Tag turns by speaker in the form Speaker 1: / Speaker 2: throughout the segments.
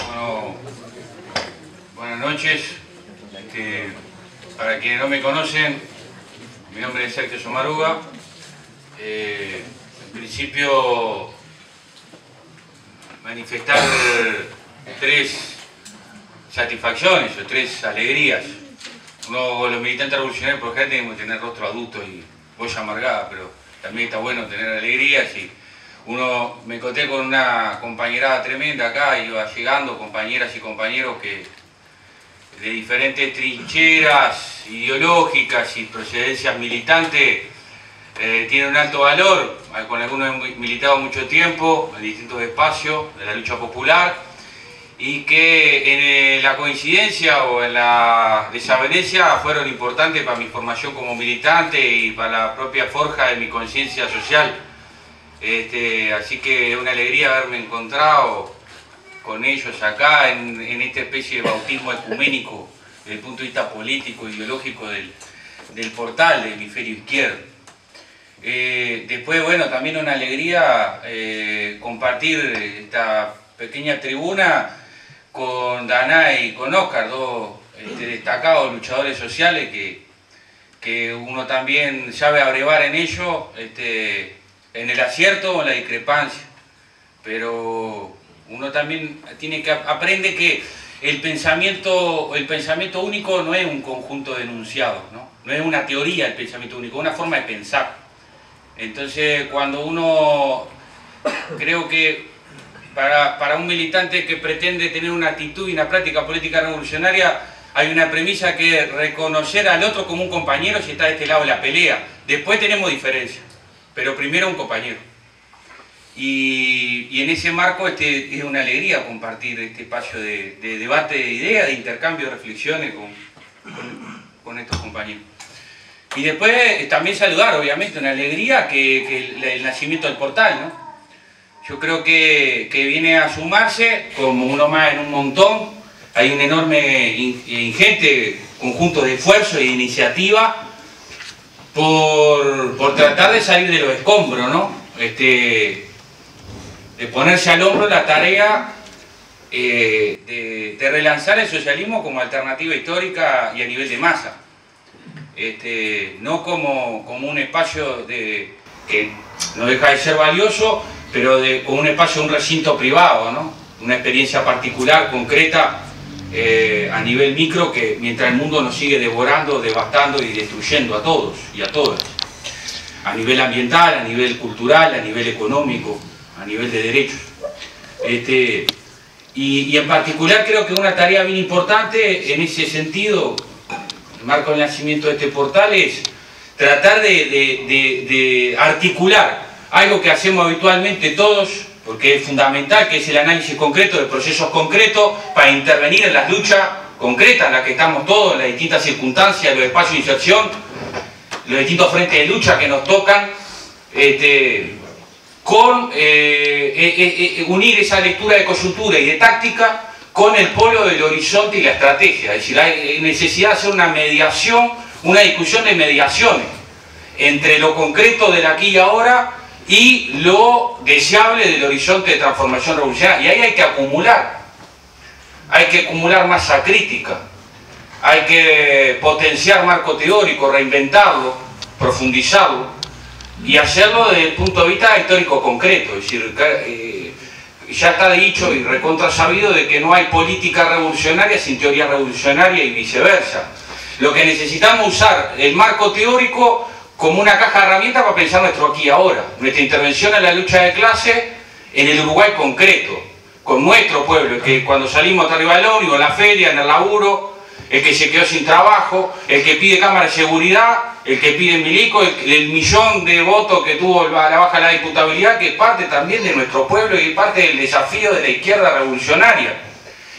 Speaker 1: Bueno, buenas noches. Para quienes no me conocen, mi nombre es Sergio Somaruga. En principio, manifestar tres satisfacciones o tres alegrías. Los militantes revolucionarios por ejemplo tenemos que tener rostro adulto y voz amargada, pero también está bueno tener alegrías. Y me encontré con una compañerada tremenda acá, iba llegando compañeras y compañeros que de diferentes trincheras ideológicas y procedencias militantes tienen un alto valor, con algunos he militado mucho tiempo en distintos espacios de la lucha popular, y que en la coincidencia o en la desavenencia fueron importantes para mi formación como militante y para la propia forja de mi conciencia social. Así que es una alegría haberme encontrado con ellos acá en esta especie de bautismo ecuménico desde el punto de vista político, ideológico del portal del hemisferio izquierdo. Después, bueno, también una alegría compartir esta pequeña tribuna con Danay y con Oscar, dos destacados luchadores sociales que uno también sabe abrevar en ellos, en el acierto o en la discrepancia, pero uno también aprende que el pensamiento único no es un conjunto de enunciados, no es una teoría el pensamiento único, es una forma de pensar. Entonces, cuando uno, creo que para un militante que pretende tener una actitud y una práctica política revolucionaria, hay una premisa que es reconocer al otro como un compañero si está de este lado de la pelea. Después tenemos diferencias, pero primero un compañero. Y en ese marco es una alegría compartir este espacio de debate de ideas, de intercambio de reflexiones con estos compañeros. Y después también saludar, obviamente, una alegría que el nacimiento del portal, ¿no? Yo creo que viene a sumarse como uno más en un montón. Hay un enorme ingente conjunto de esfuerzo y de iniciativa por tratar de salir de los escombros, ¿no? De ponerse al hombro la tarea de relanzar el socialismo como alternativa histórica y a nivel de masa. No como un espacio que no deja de ser valioso, pero como un espacio, un recinto privado, ¿no? Una experiencia particular, concreta, a nivel micro, que mientras el mundo nos sigue devorando, devastando y destruyendo a todos y a todas. A nivel ambiental, a nivel cultural, a nivel económico, a nivel de derechos. Y en particular creo que una tarea bien importante en ese sentido, el marco del nacimiento de este portal, es tratar de articular algo que hacemos habitualmente todos, porque es fundamental, que es el análisis concreto de procesos concretos para intervenir en las luchas concretas en las que estamos todos, en las distintas circunstancias, los espacios de inserción, los distintos frentes de lucha que nos tocan, unir esa lectura de coyuntura y de táctica con el polo del horizonte y la estrategia. Es decir, hay necesidad de hacer una mediación, una discusión de mediaciones entre lo concreto del aquí y ahora y lo deseable del horizonte de transformación revolucionaria. Y ahí hay que acumular masa crítica, hay que potenciar marco teórico, reinventarlo, profundizarlo y hacerlo desde el punto de vista histórico concreto. Es decir, ya está dicho y recontra sabido de que no hay política revolucionaria sin teoría revolucionaria y viceversa. Lo que necesitamos es usar el marco teórico como una caja de herramientas para pensar nuestro aquí y ahora, nuestra intervención en la lucha de clase en el Uruguay concreto, con nuestro pueblo, que cuando salimos arriba del ómnibus, en la feria, en el laburo, el que se quedó sin trabajo, el que pide cámara de seguridad, el que pide milico, el millón de votos que tuvo la baja de la diputabilidad, que es parte también de nuestro pueblo y parte del desafío de la izquierda revolucionaria.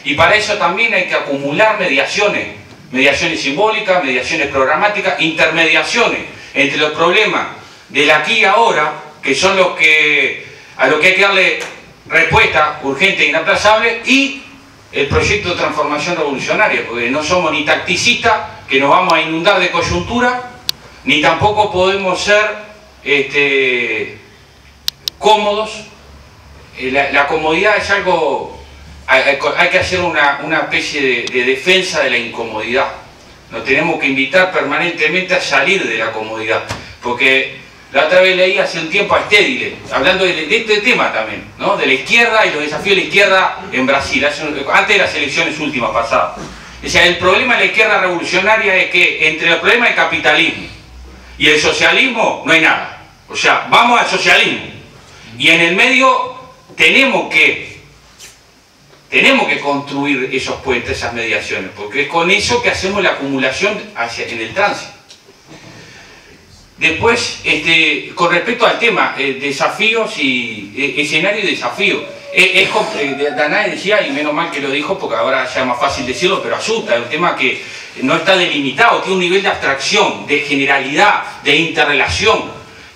Speaker 1: Y para eso también hay que acumular mediaciones simbólicas, mediaciones programáticas, intermediaciones entre los problemas del aquí y ahora, que son a lo que hay que darle respuesta urgente e inaplazable, y el proyecto de transformación revolucionaria, porque no somos ni tacticistas, que nos vamos a inundar de coyuntura, ni tampoco podemos ser cómodos la comodidad es algo, hay que hacer una especie de defensa de la incomodidad. Nos tenemos que invitar permanentemente a salir de la comodidad, porque la otra vez leí hace un tiempo a Stedile, hablando de este tema también, ¿no? De la izquierda y los desafíos de la izquierda en Brasil, antes de las elecciones últimas pasadas. O sea, el problema de la izquierda revolucionaria es que entre el problema del capitalismo y el socialismo no hay nada. O sea, vamos al socialismo. Y en el medio tenemos que construir esos puentes, esas mediaciones, porque es con eso que hacemos la acumulación en el tránsito. Después, con respecto al tema, desafíos y escenario y desafío. Danae decía, y menos mal que lo dijo, porque ahora ya es más fácil decirlo, pero asusta, es un tema que no está delimitado, tiene un nivel de abstracción, de generalidad, de interrelación,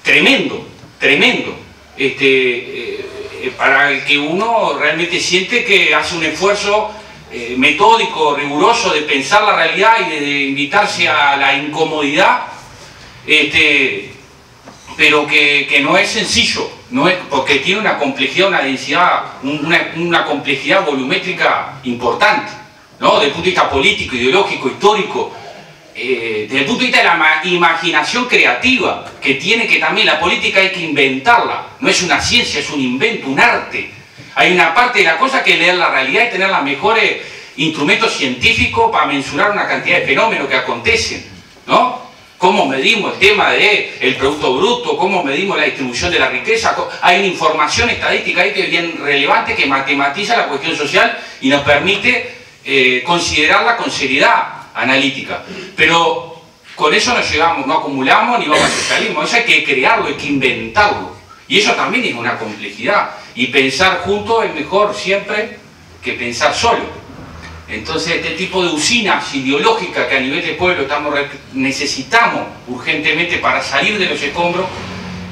Speaker 1: tremendo, tremendo. Para el que uno realmente siente que hace un esfuerzo metódico, riguroso de pensar la realidad y de invitarse a la incomodidad, pero que no es sencillo, no es, porque tiene una complejidad, una densidad, una complejidad volumétrica importante, ¿no? Desde el punto de vista político, ideológico, histórico, desde el punto de vista de la imaginación creativa, que tiene que también, la política hay que inventarla, no es una ciencia, es un invento, un arte. Hay una parte de la cosa que es leer la realidad y tener los mejores instrumentos científicos para mensurar una cantidad de fenómenos que acontecen, ¿no? Cómo medimos el tema del Producto Bruto, cómo medimos la distribución de la riqueza. Hay una información estadística ahí que es bien relevante, que matematiza la cuestión social y nos permite considerarla con seriedad analítica. Pero con eso no llegamos, no acumulamos ni vamos al socialismo. Eso hay que crearlo, hay que inventarlo. Y eso también es una complejidad. Y pensar juntos es mejor siempre que pensar solo. Entonces, este tipo de usinas ideológicas que a nivel de pueblo necesitamos urgentemente para salir de los escombros,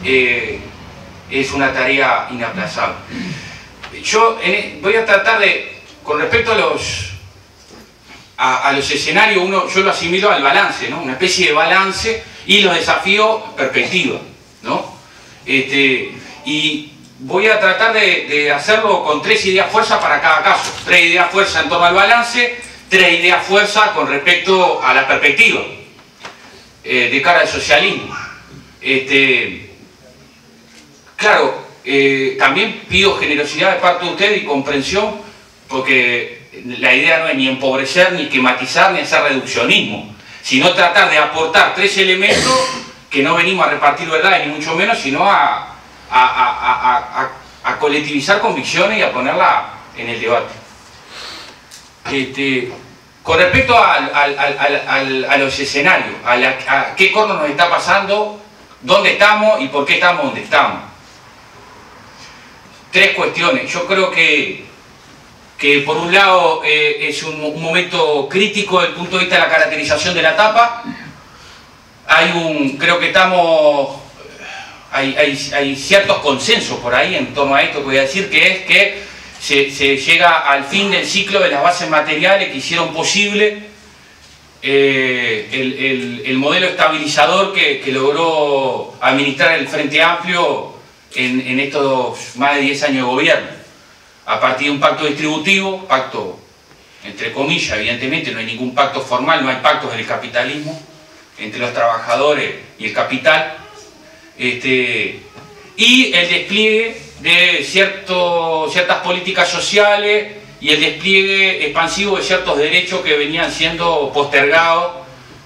Speaker 1: es una tarea inaplazable. Yo voy a tratar de, con respecto a los escenarios, yo lo asimilo al balance, ¿no? Una especie de balance, y los desafíos, perspectiva, ¿no? Y voy a tratar de hacerlo con 3 ideas fuerza para cada caso. 3 ideas fuerza en torno al balance, 3 ideas fuerza con respecto a la perspectiva, de cara al socialismo. Claro, también pido generosidad de parte de ustedes y comprensión, porque la idea no es ni empobrecer, ni esquematizar, ni hacer reduccionismo, sino tratar de aportar 3 elementos que no venimos a repartir verdades, ni mucho menos, sino a colectivizar convicciones y a ponerla en el debate. Con respecto a los escenarios, a qué corno nos está pasando, dónde estamos y por qué estamos donde estamos. 3 cuestiones. Yo creo que por un lado es un momento crítico desde el punto de vista de la caracterización de la etapa. Creo que estamos... Hay ciertos consensos por ahí en torno a esto que voy a decir, que es que se llega al fin del ciclo de las bases materiales que hicieron posible el modelo estabilizador que logró administrar el Frente Amplio en estos más de 10 años de gobierno, a partir de un pacto distributivo, pacto entre comillas, evidentemente no hay ningún pacto formal, no hay pactos en el capitalismo entre los trabajadores y el capital. Y el despliegue de ciertas políticas sociales y el despliegue expansivo de ciertos derechos que venían siendo postergados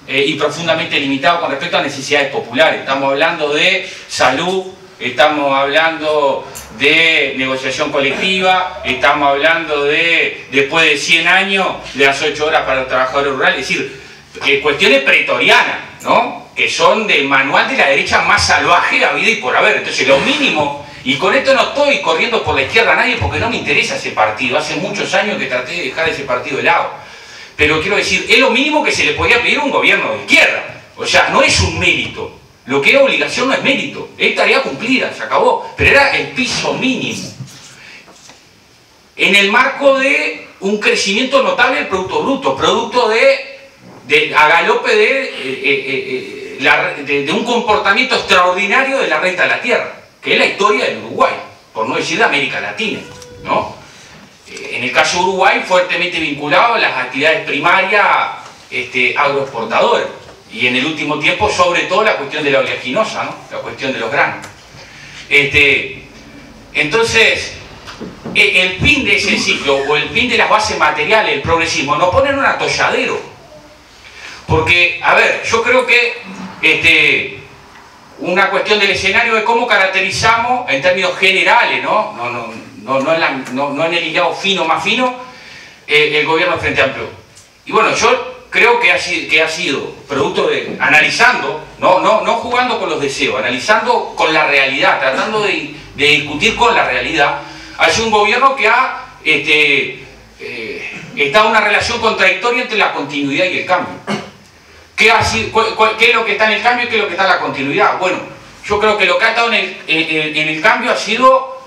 Speaker 1: y profundamente limitados con respecto a necesidades populares. Estamos hablando de salud, estamos hablando de negociación colectiva, estamos hablando de, después de 100 años, de las 8 horas para los trabajadores rurales, es decir, cuestiones pretorianas, ¿no? Que son del manual de la derecha más salvaje habida y por haber. Entonces lo mínimo, y con esto no estoy corriendo por la izquierda a nadie porque no me interesa ese partido, hace muchos años que traté de dejar ese partido de lado, pero quiero decir, es lo mínimo que se le podía pedir a un gobierno de izquierda. O sea, no es un mérito, lo que era obligación no es mérito, es tarea cumplida, se acabó, pero era el piso mínimo en el marco de un crecimiento notable del Producto Bruto, producto a galope de un comportamiento extraordinario de la renta de la tierra, que es la historia del Uruguay.
Speaker 2: por no decir de América Latina, ¿no? En el caso de Uruguay, fuertemente vinculado a las actividades primarias agroexportadoras. Y en el último tiempo, sobre todo, la cuestión de la oleaginosa, ¿no? La cuestión de los granos. Entonces, el fin de ese ciclo, o el fin de las bases materiales, el progresismo, nos pone en un atolladero. Porque, a ver, yo creo que una cuestión del escenario de cómo caracterizamos en términos generales, ¿no? No en el hilado fino más fino, el gobierno del Frente Amplio. Y bueno, yo creo que ha sido producto de, analizando, no jugando con los deseos, analizando con la realidad, tratando de discutir con la realidad, ha sido un gobierno que ha estado en una relación contradictoria entre la continuidad y el cambio. ¿Qué es lo que está en el cambio y qué es lo que está en la continuidad? Bueno, yo creo que lo que ha estado en el cambio ha sido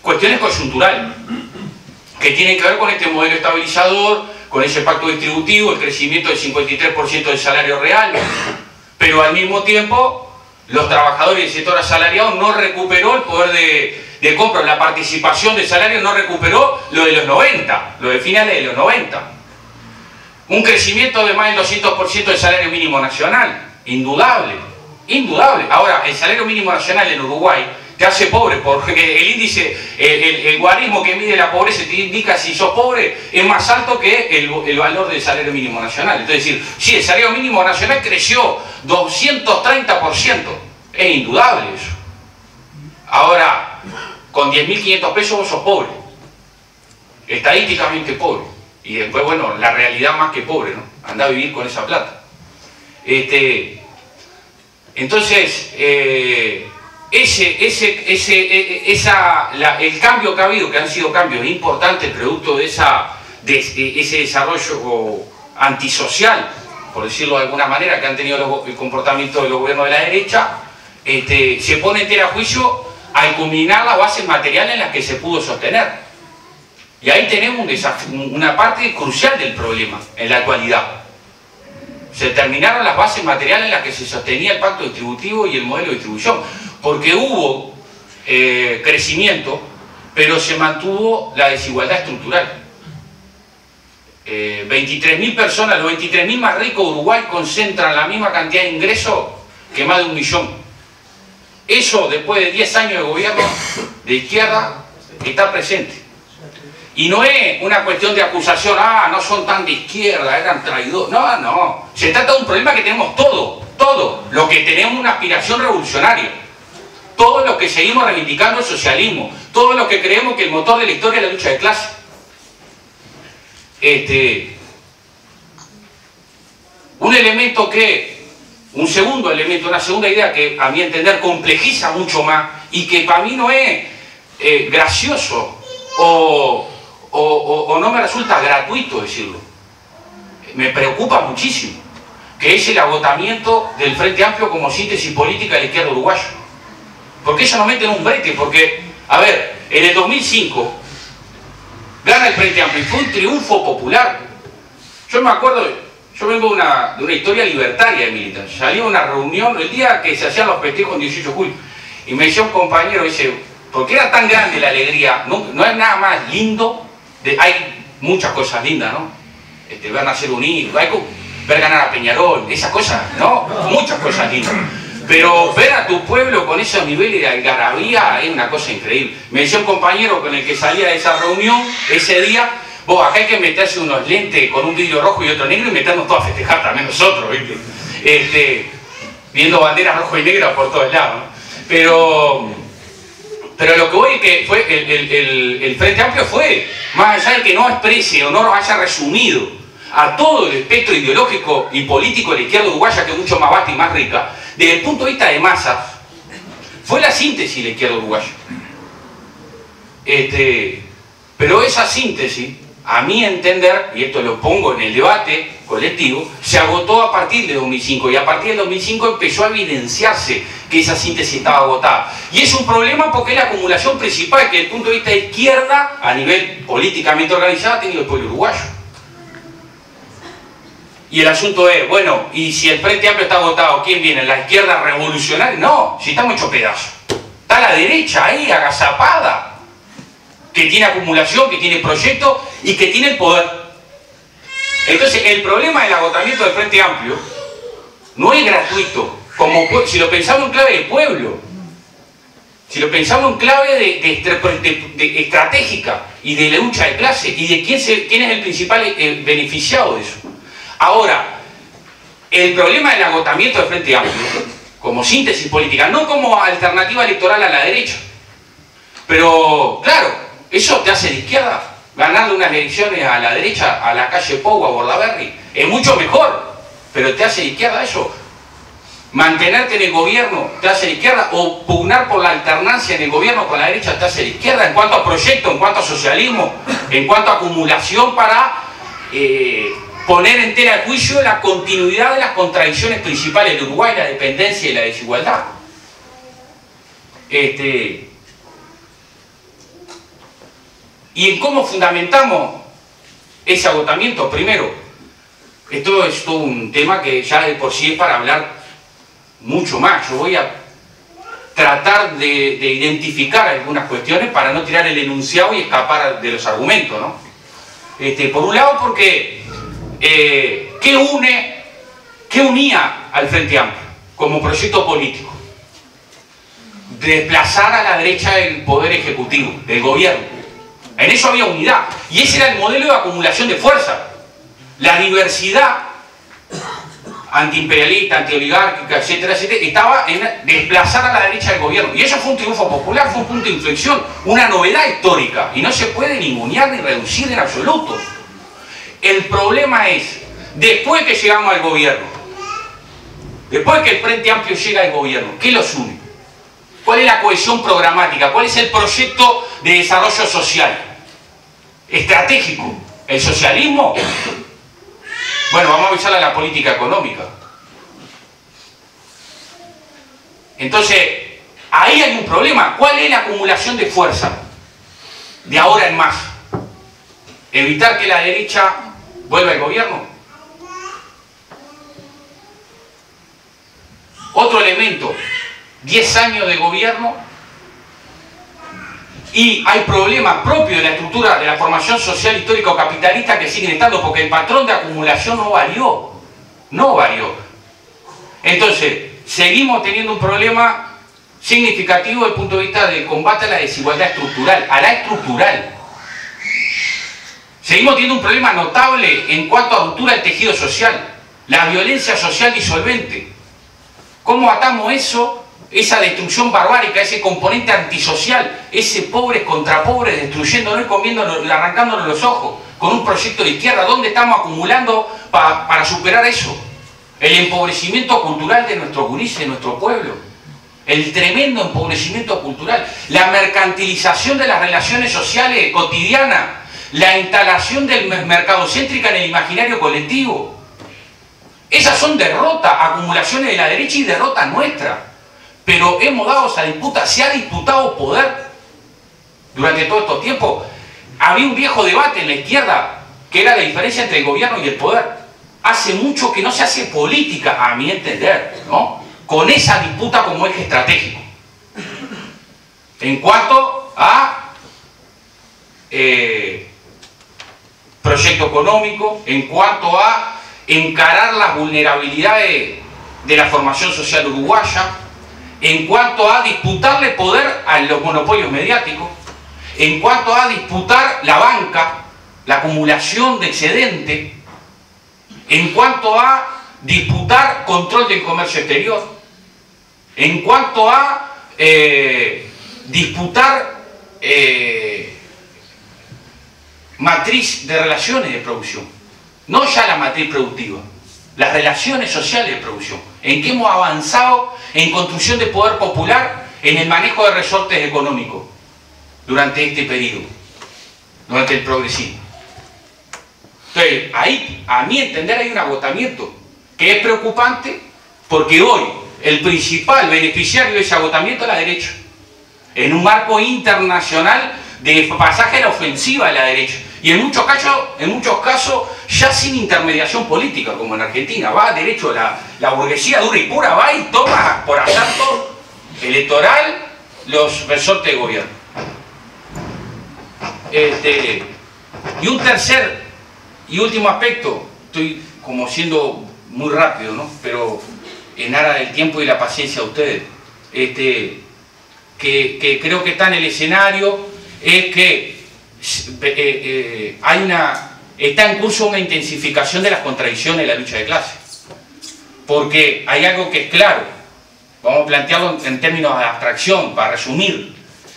Speaker 2: cuestiones coyunturales, que tienen que ver con este modelo estabilizador, con ese pacto distributivo, el crecimiento del 53% del salario real, pero al mismo tiempo los trabajadores del sector asalariado no recuperó el poder de compra, la participación del salario no recuperó lo de los 90, lo de finales de los 90. Un crecimiento de más del 200% del salario mínimo nacional, indudable, indudable. Ahora, el salario mínimo nacional en Uruguay te hace pobre, porque el índice, el guarismo que mide la pobreza te indica si sos pobre, es más alto que el valor del salario mínimo nacional. Entonces, decir, sí, el salario mínimo nacional creció 230%, es indudable eso. Ahora, con 10.500 pesos vos sos pobre, estadísticamente pobre. Y después, bueno, la realidad más que pobre, ¿no? Andá a vivir con esa plata. Entonces, el cambio que ha habido, que han sido cambios importantes, producto de ese desarrollo antisocial, por decirlo de alguna manera, que han tenido el comportamiento de los gobiernos de la derecha, se pone entera a juicio al culminar las bases materiales en las que se pudo sostener. Y ahí tenemos una parte crucial del problema en la actualidad. Se terminaron las bases materiales en las que se sostenía el pacto distributivo y el modelo de distribución, porque hubo crecimiento, pero se mantuvo la desigualdad estructural. 23.000 personas, los 23.000 más ricos de Uruguay concentran la misma cantidad de ingresos que más de 1 millón. Eso, después de 10 años de gobierno de izquierda, está presente. Y no es una cuestión de acusación, no son tan de izquierda, eran traidores. No. Se trata de un problema que tenemos todos los que tenemos una aspiración revolucionaria. Todos los que seguimos reivindicando el socialismo. Todos los que creemos que el motor de la historia es la lucha de clase. Un segundo elemento, una segunda idea que a mi entender complejiza mucho más y que para mí no es gracioso o no me resulta gratuito decirlo, me preocupa muchísimo, que es el agotamiento del Frente Amplio como síntesis política de la izquierda uruguaya. Porque ellos nos meten un brete, porque, a ver, en el 2005 gana el Frente Amplio y fue un triunfo popular. Yo me acuerdo, yo vengo de una historia libertaria de militancia. Salí a una reunión el día que se hacían los festejos en 18 de julio y me decía un compañero, dice, porque era tan grande la alegría, no hay nada más lindo, hay muchas cosas lindas, ¿no? Ver nacer un hijo, ver ganar a Peñarol, esas cosas, ¿no? Muchas cosas lindas. Pero ver a tu pueblo con esos niveles de algarabía es una cosa increíble. Me decía un compañero con el que salía de esa reunión ese día, vos, acá hay que meterse unos lentes con un vidrio rojo y otro negro y meternos todos a festejar también nosotros, ¿viste? Viendo banderas rojo y negras por todos lados, ¿no? Pero lo que voy es que fue el Frente Amplio fue, más allá de que no exprese o no haya resumido a todo el espectro ideológico y político de la izquierda uruguaya, que es mucho más vasta y más rica, desde el punto de vista de masas, fue la síntesis de la izquierda uruguaya. Pero esa síntesis, a mi entender, y esto lo pongo en el debate colectivo, se agotó a partir de 2005 y a partir del 2005 empezó a evidenciarse que esa síntesis estaba agotada. Y es un problema porque es la acumulación principal que desde el punto de vista de izquierda, a nivel políticamente organizado, ha tenido el pueblo uruguayo. Y el asunto es, bueno, y si el Frente Amplio está agotado, ¿quién viene? ¿La izquierda revolucionaria? No, si estamos hechos pedazos. Está la derecha ahí, agazapada, que tiene acumulación, que tiene proyectos y que tiene el poder. Entonces, el problema del agotamiento del Frente Amplio no es gratuito, como si lo pensamos en clave de pueblo, si lo pensamos en clave de estratégica y de lucha de clase y de quién es el principal beneficiado de eso. Ahora, el problema del agotamiento del Frente Amplio, como síntesis política, no como alternativa electoral a la derecha, pero claro, eso te hace de izquierda. Ganarle unas elecciones a la derecha, a la calle Pou, a Bordaberry, es mucho mejor, pero te hace de izquierda eso. Mantenerte en el gobierno te hace de izquierda, o pugnar por la alternancia en el gobierno con la derecha te hace de izquierda, en cuanto a proyecto, en cuanto a socialismo, en cuanto a acumulación para poner en tela de juicio la continuidad de las contradicciones principales de Uruguay, la dependencia y la desigualdad. Y en cómo fundamentamos ese agotamiento. Primero, esto es todo un tema que ya de por sí es para hablar mucho más. Yo voy a tratar de identificar algunas cuestiones para no tirar el enunciado y escapar de los argumentos, ¿no? Por un lado, porque ¿qué unía al Frente Amplio como proyecto político? Desplazar a la derecha del poder ejecutivo, del gobierno. En eso había unidad. Y ese era el modelo de acumulación de fuerza. La diversidad antiimperialista, antioligárquica, etcétera, etcétera, estaba en desplazar a la derecha del gobierno. Y eso fue un triunfo popular, fue un punto de inflexión, una novedad histórica. Y no se puede ningunear ni reducir en absoluto. El problema es, después que llegamos al gobierno, después que el Frente Amplio llega al gobierno, ¿qué los une? ¿Cuál es la cohesión programática? ¿Cuál es el proyecto de desarrollo social? Estratégico. ¿El socialismo? Bueno, vamos a avisarle a la política económica. Entonces, ahí hay un problema. ¿Cuál es la acumulación de fuerza? De ahora en más. ¿Evitar que la derecha vuelva al gobierno? Otro elemento. 10 años de gobierno y hay problemas propios de la estructura de la formación social histórico capitalista que siguen estando, porque el patrón de acumulación no varió. Entonces, seguimos teniendo un problema significativo desde el punto de vista del combate a la desigualdad estructural, Seguimos teniendo un problema notable en cuanto a ruptura del tejido social, la violencia social disolvente. ¿Cómo atamos eso? Esa destrucción barbárica, ese componente antisocial, ese pobres contra pobres, destruyéndonos y comiéndonos, arrancándonos los ojos, con un proyecto de izquierda. ¿Dónde estamos acumulando para superar eso? El empobrecimiento cultural de nuestro gurises, de nuestro pueblo. El tremendo empobrecimiento cultural. La mercantilización de las relaciones sociales cotidianas. La instalación del mercadocéntrica en el imaginario colectivo. Esas son derrotas, acumulaciones de la derecha y derrotas nuestras. Pero hemos dado esa disputa, se ha disputado poder durante todo estos tiempos. Había un viejo debate en la izquierda que era la diferencia entre el gobierno y el poder. Hace mucho que no se hace política, a mi entender, ¿no? Con esa disputa como eje estratégico. En cuanto a proyecto económico, en cuanto a encarar las vulnerabilidades de la formación social uruguaya, en cuanto a disputarle poder a los monopolios mediáticos, en cuanto a disputar la banca, la acumulación de excedente, en cuanto a disputar control del comercio exterior, en cuanto a disputar matriz de relaciones de producción, no ya la matriz productiva, las relaciones sociales de producción, en que hemos avanzado en construcción de poder popular en el manejo de resortes económicos durante este periodo, durante el progresismo. Entonces, ahí, a mi entender, hay un agotamiento que es preocupante, porque hoy el principal beneficiario de ese agotamiento es la derecha, en un marco internacional de pasaje a la ofensiva de la derecha, y en muchos casos ya sin intermediación política, como en Argentina. Va derecho la burguesía dura y pura, va y toma por asalto electoral los resortes de gobierno. Y un tercer y último aspecto, estoy como siendo muy rápido, ¿no? Pero en aras del tiempo y la paciencia de ustedes, que creo que está en el escenario, es que está en curso una intensificación de las contradicciones de la lucha de clases. Porque hay algo que es claro, vamos a plantearlo en términos de abstracción, para resumir.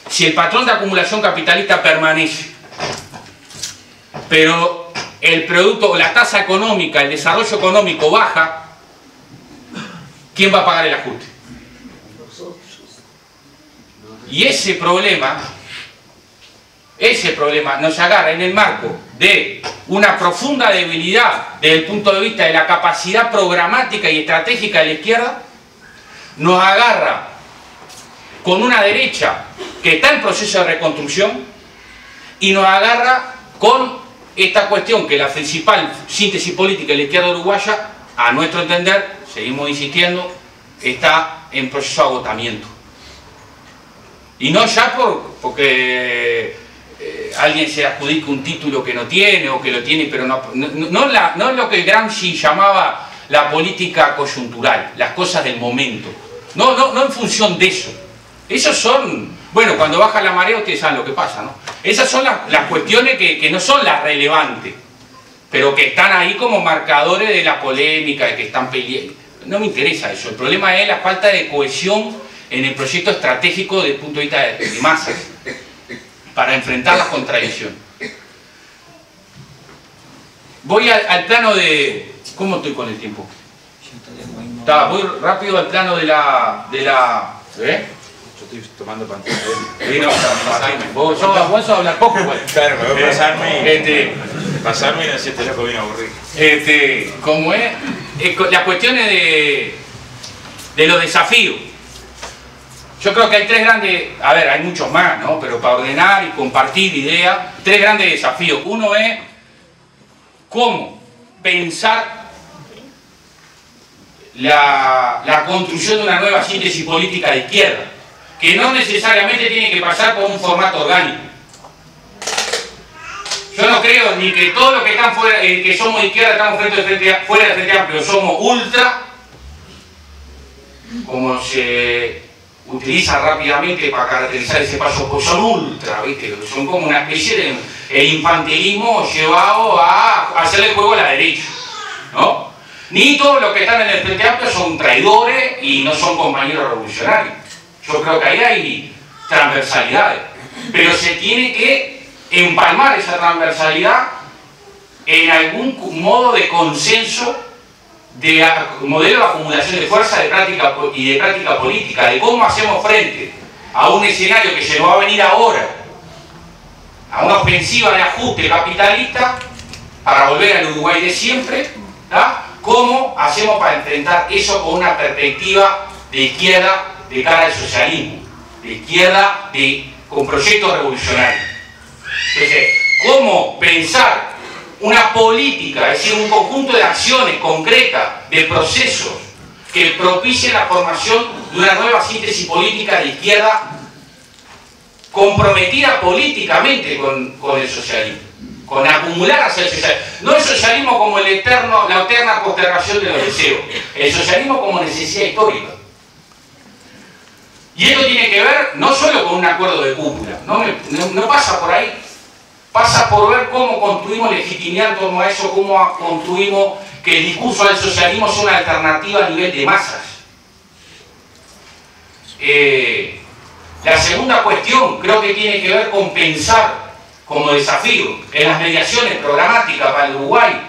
Speaker 2: Si el patrón de acumulación capitalista permanece, pero el producto o la tasa económica, el desarrollo económico baja, ¿quién va a pagar el ajuste? Y ese problema nos agarra en el marco de una profunda debilidad desde el punto de vista de la capacidad programática y estratégica de la izquierda, nos agarra con una derecha que está en proceso de reconstrucción y nos agarra con esta cuestión que la principal síntesis política de la izquierda uruguaya, a nuestro entender, seguimos insistiendo, está en proceso de agotamiento. Y no ya porque alguien se adjudique un título que no tiene o que lo tiene, pero no es lo que Gramsci llamaba la política coyuntural, las cosas del momento. No en función de eso. Esos son, bueno, cuando baja la marea ustedes saben lo que pasa, ¿no? Esas son las cuestiones que no son las relevantes, pero que están ahí como marcadores de la polémica, de que están peleando. No me interesa eso. El problema es la falta de cohesión en el proyecto estratégico desde el punto de vista de masas para enfrentar las contradicciones. Voy al plano de... ¿Cómo estoy con el tiempo? Voy rápido al plano de la ¿eh?
Speaker 3: Yo estoy tomando pantalla.
Speaker 2: Sí, no, vos sos a hablar poco, igual.
Speaker 3: Claro, me voy a pasarme y no sé, este loco viene aburrido.
Speaker 2: Como es, las cuestiones de los desafíos. Yo creo que hay tres grandes, a ver, hay muchos más, ¿no? Pero para ordenar y compartir ideas, tres grandes desafíos. Uno es cómo pensar la construcción de una nueva síntesis política de izquierda, que no necesariamente tiene que pasar por un formato orgánico. Yo no creo ni que todos los que están fuera, que somos de izquierda, estamos fuera del Frente Amplio, somos ultra, como se utiliza rápidamente para caracterizar ese paso, pues son ultra, ¿viste? Son como una especie de infantilismo llevado a hacerle juego a la derecha, ¿no? Ni todos los que están en el Frente Amplio son traidores y no son compañeros revolucionarios. Yo creo que ahí hay transversalidades, pero se tiene que empalmar esa transversalidad en algún modo de consenso, de modelo de acumulación de fuerza de práctica política, de cómo hacemos frente a un escenario que se nos va a venir ahora, a una ofensiva de ajuste capitalista para volver al Uruguay de siempre, ¿tá? ¿Cómo hacemos para enfrentar eso con una perspectiva de izquierda de cara al socialismo, de izquierda con proyectos revolucionarios? Entonces, ¿cómo pensar una política, es decir, un conjunto de acciones concretas, de procesos que propicien la formación de una nueva síntesis política de izquierda comprometida políticamente con el socialismo, con acumular hacia el socialismo? No el socialismo como la eterna postergación de los deseos, el socialismo como necesidad histórica. Y esto tiene que ver no solo con un acuerdo de cúpula, no pasa por ahí. Pasa por ver cómo construimos legitimidad en torno a eso, cómo construimos que el discurso del socialismo sea una alternativa a nivel de masas. La segunda cuestión creo que tiene que ver con pensar como desafío en las mediaciones programáticas para el Uruguay.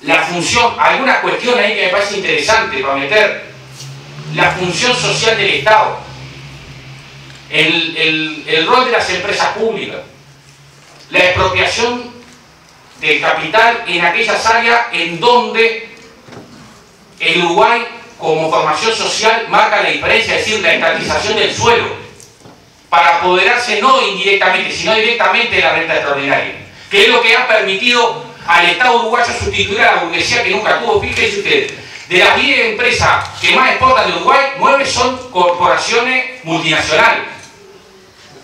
Speaker 2: La función, algunas cuestiones ahí que me parece interesante para meter, la función social del Estado. El rol de las empresas públicas, la expropiación del capital en aquellas áreas en donde el Uruguay como formación social marca la diferencia, es decir, la estatización del suelo para apoderarse no indirectamente sino directamente de la renta extraordinaria, que es lo que ha permitido al Estado uruguayo sustituir a la burguesía que nunca tuvo. Fíjense ustedes, De las 10 empresas que más exportan de Uruguay, 9 son corporaciones multinacionales.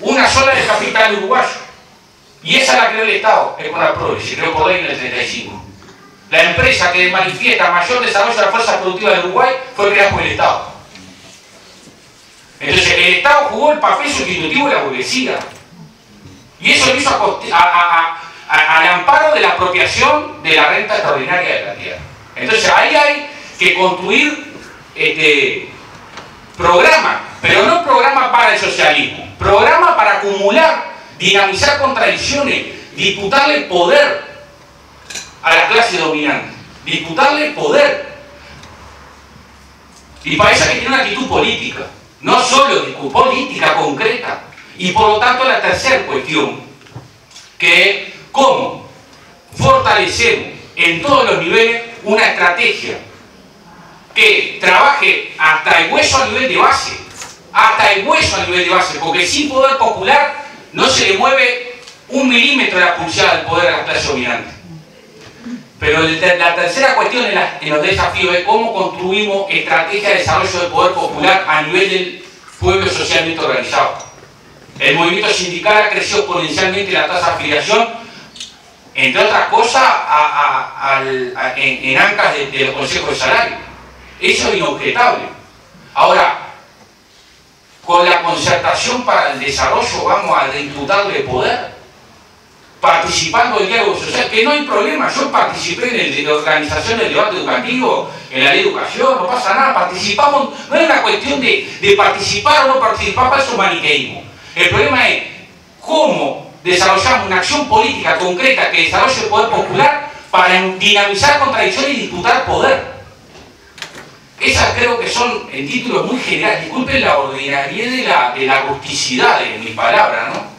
Speaker 2: Una sola es el capital uruguayo. Y esa la creó el Estado, es con la PRODE, se creó por ley en el 35. La empresa que manifiesta mayor desarrollo de la fuerza productiva de Uruguay fue creada por el Estado. Entonces, el Estado jugó el papel sustitutivo de la burguesía. Y eso lo hizo al amparo de la apropiación de la renta extraordinaria de la tierra. Entonces, ahí hay que construir programas, pero no programas para el socialismo, programas para acumular, dinamizar contradicciones, disputarle poder a la clase dominante, disputarle poder. Y para eso hay que tener una actitud política, no solo política concreta. Y por lo tanto la tercera cuestión, que es cómo fortalecemos en todos los niveles una estrategia que trabaje hasta el hueso a nivel de base, hasta el hueso a nivel de base, porque sin poder popular no se le mueve 1 milímetro de la pulsada del poder a la clase dominante. Pero la tercera cuestión en los desafíos es cómo construimos estrategias de desarrollo del poder popular a nivel del pueblo socialmente organizado. El movimiento sindical ha crecido exponencialmente la tasa de afiliación, entre otras cosas, en ancas de los consejos de salario. Eso es inobjetable. Ahora, con la concertación para el desarrollo vamos a disputarle poder, participando del diálogo social, que no hay problema. Yo participé en la organización del debate educativo, en la ley de educación, no pasa nada, participamos, no es una cuestión de participar o no participar, para eso maniqueísmo. El problema es cómo desarrollamos una acción política concreta que desarrolle el poder popular para dinamizar contradicciones y disputar poder. Esas creo que son en títulos muy generales. Disculpen la ordinariedad de la rusticidad de mis palabras, ¿no?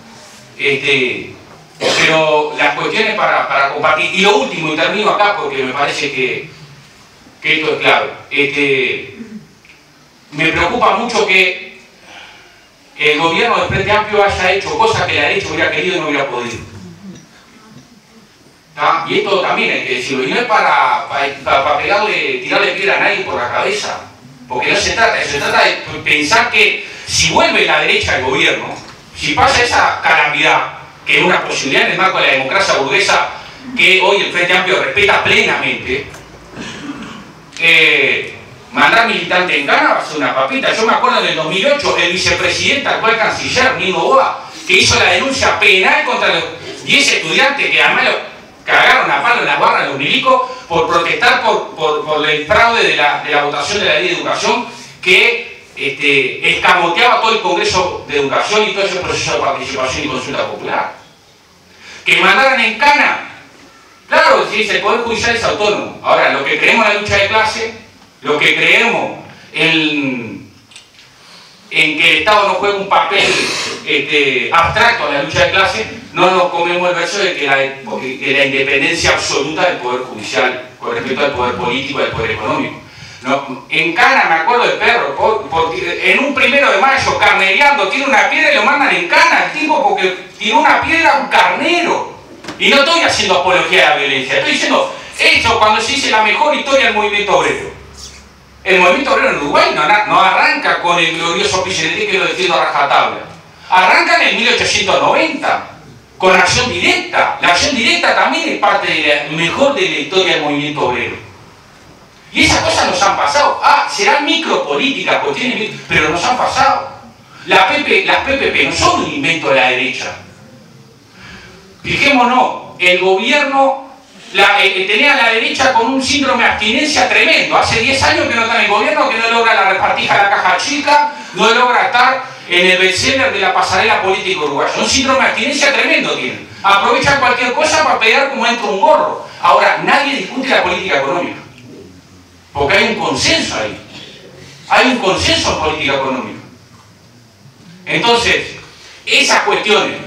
Speaker 2: Pero las cuestiones para compartir. Y lo último, y termino acá porque me parece que esto es clave. Me preocupa mucho que el gobierno del Frente Amplio haya hecho cosas que la derecha hubiera querido y no hubiera podido. ¿Ah? Y esto también hay que decirlo. Y no es para tirarle piedra a nadie por la cabeza. Porque no se trata de eso. Se trata de pensar que si vuelve la derecha al gobierno, si pasa esa calamidad, que es una posibilidad en el marco de la democracia burguesa que hoy el Frente Amplio respeta plenamente, mandar militantes en Cana va a ser una papita. Yo me acuerdo en el 2008, el vicepresidente, actual canciller, Nino Boa, que hizo la denuncia penal contra los 10 estudiantes que además los cagaron a palo en las barras de los milicos por protestar por el fraude de la votación de la ley de educación que escamoteaba todo el Congreso de Educación y todo ese proceso de participación y consulta popular. Que mandaran en Cana, claro, sí, el Poder Judicial es autónomo. Ahora, lo que creemos en la lucha de clase, lo que creemos en que el Estado no juega un papel abstracto en la lucha de clase, no nos comemos el verso de que la independencia absoluta del Poder Judicial con respecto al poder político y al poder económico. No, en Cana, me acuerdo del perro, en un 1 de mayo, carnereando, tiene una piedra y lo mandan en Cana al tipo porque tiró una piedra a un carnero. Y no estoy haciendo apología de la violencia, estoy diciendo esto cuando se dice la mejor historia del movimiento obrero. El movimiento obrero en Uruguay no arranca con el glorioso Picheletti, que lo defiendo a rajatabla. Arranca en el 1890, con acción directa. La acción directa también es parte de la mejor de la historia del movimiento obrero. Y esas cosas nos han pasado. Serán micropolíticas, pero nos han pasado. Las PPP no son un invento de la derecha. Fijémonos, el gobierno tenía a la derecha con un síndrome de abstinencia tremendo. Hace 10 años que no está en el gobierno, que no logra la repartija de la caja chica, no logra estar en el bestseller de la pasarela política uruguaya. Un síndrome de abstinencia tremendo tienen. Aprovechan cualquier cosa para pegar como entra un gorro. Ahora, nadie discute la política económica. Porque hay un consenso ahí. Hay un consenso en política económica. Entonces, esas cuestiones,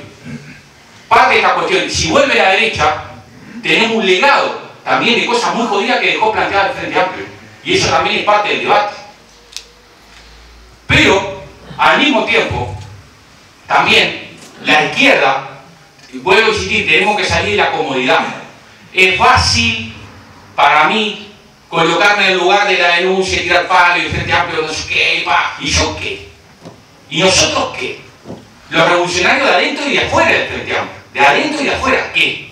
Speaker 2: parte de estas cuestiones, si vuelve la derecha, tenemos un legado también de cosas muy jodidas que dejó planteada el Frente Amplio. Y eso también es parte del debate. Pero, al mismo tiempo, también la izquierda, vuelvo a insistir, tenemos que salir de la comodidad. Es fácil para mí colocarme en el lugar de la denuncia, tirar palo y el Frente Amplio no sé qué, ¿y yo qué? ¿Y nosotros qué? Los revolucionarios de adentro y de afuera del Frente Amplio. De adentro y de afuera, ¿qué?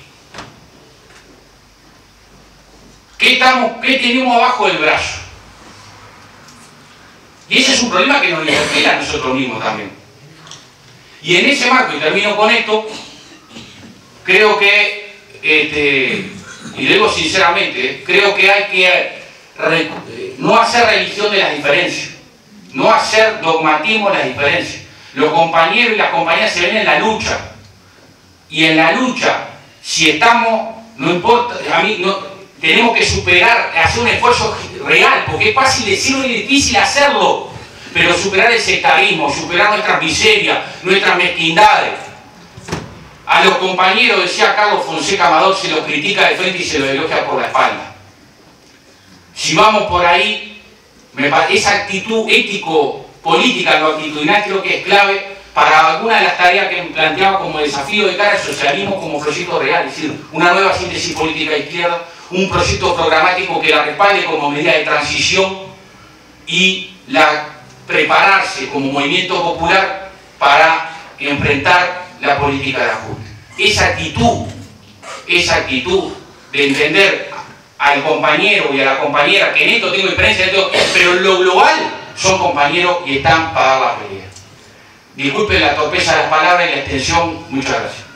Speaker 2: ¿Qué tenemos abajo del brazo? Y ese es un problema que nos interpela a nosotros mismos también. Y en ese marco, y termino con esto, creo que, y lo digo sinceramente, creo que hay que no hacer religión de las diferencias, no hacer dogmatismo de las diferencias. Los compañeros y las compañeras se ven en la lucha. Y en la lucha, si estamos, no importa, a mí no, tenemos que superar, hacer un esfuerzo real, porque es fácil decirlo y difícil hacerlo, pero superar el sectarismo, superar nuestras miserias, nuestras mezquindades. A los compañeros, decía Carlos Fonseca Amador, se los critica de frente y se los elogia por la espalda. Si vamos por ahí, esa actitud ético-política, lo actitudinal, creo que es clave para alguna de las tareas que planteaba como desafío de cara al socialismo como proyecto real, es decir, una nueva síntesis política de izquierda, un proyecto programático que la respalde como medida de transición y prepararse como movimiento popular para enfrentar la política de ajuste. Esa actitud de entender al compañero y a la compañera, que en esto tengo experiencia, pero en lo global son compañeros y están para dar la pelea. Disculpen la torpeza de las palabras y la extensión, muchas gracias.